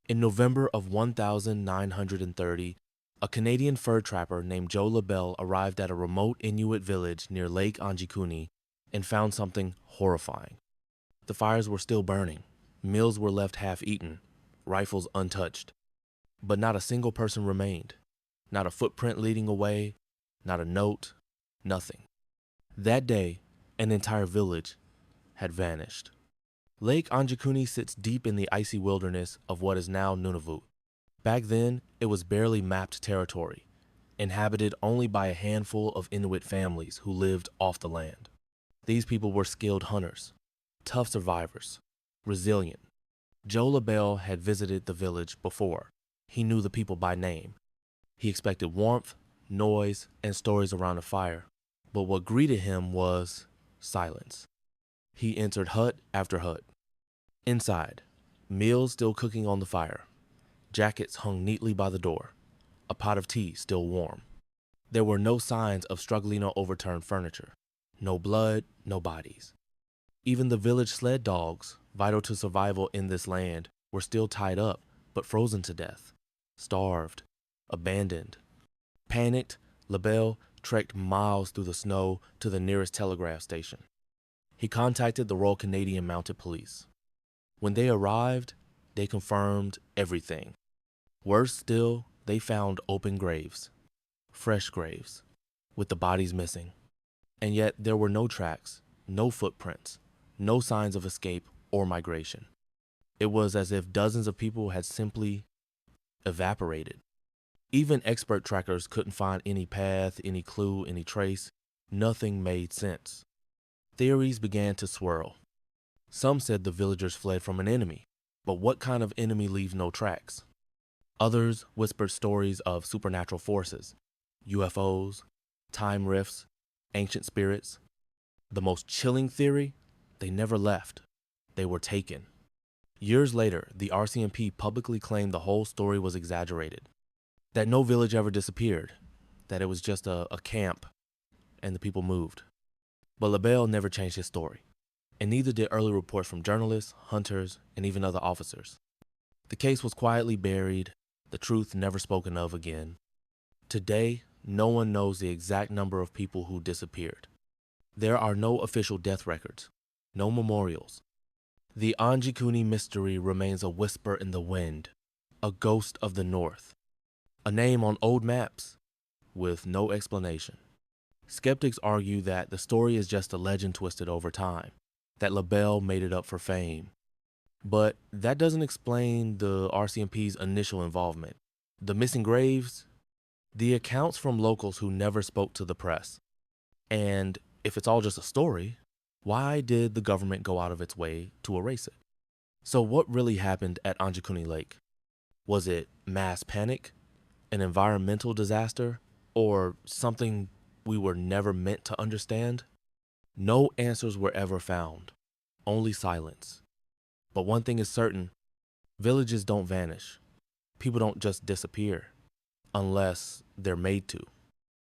In November of 1930, a Canadian fur trapper named Joe LaBelle arrived at a remote Inuit village near Lake Anjikuni and found something horrifying. The fires were still burning, meals were left half-eaten, rifles untouched. But not a single person remained. Not a footprint leading away, not a note, nothing. That day, an entire village had vanished. Lake Anjikuni sits deep in the icy wilderness of what is now Nunavut. Back then, it was barely mapped territory, inhabited only by a handful of Inuit families who lived off the land. These people were skilled hunters, tough survivors, resilient. Joe LaBelle had visited the village before. He knew the people by name. He expected warmth, noise, and stories around a fire. But what greeted him was silence. He entered hut after hut. Inside, meals still cooking on the fire. Jackets hung neatly by the door. A pot of tea still warm. There were no signs of struggling or overturned furniture. No blood, no bodies. Even the village sled dogs, vital to survival in this land, were still tied up, but frozen to death. Starved. Abandoned. Panicked, LaBelle trekked miles through the snow to the nearest telegraph station. He contacted the Royal Canadian Mounted Police. When they arrived, they confirmed everything. Worse still, they found open graves. Fresh graves, with the bodies missing. And yet there were no tracks, no footprints, no signs of escape or migration. It was as if dozens of people had simply evaporated. Even expert trackers couldn't find any path, any clue, any trace. Nothing made sense. Theories began to swirl. Some said the villagers fled from an enemy, but what kind of enemy leaves no tracks? Others whispered stories of supernatural forces, UFOs, time rifts, ancient spirits. The most chilling theory? They never left. They were taken. Years later, the RCMP publicly claimed the whole story was exaggerated, that no village ever disappeared, that it was just a camp, and the people moved. But LaBelle never changed his story, and neither did early reports from journalists, hunters, and even other officers. The case was quietly buried, the truth never spoken of again. Today, no one knows the exact number of people who disappeared. There are no official death records, no memorials. The Anjikuni mystery remains a whisper in the wind, a ghost of the North, a name on old maps with no explanation. Skeptics argue that the story is just a legend twisted over time, that LaBelle made it up for fame. But that doesn't explain the RCMP's initial involvement. The missing graves, the accounts from locals who never spoke to the press. And if it's all just a story, why did the government go out of its way to erase it? So what really happened at Anjikuni Lake? Was it mass panic, an environmental disaster, or something we were never meant to understand? No answers were ever found, only silence. But one thing is certain, villages don't vanish. People don't just disappear, unless they're made to.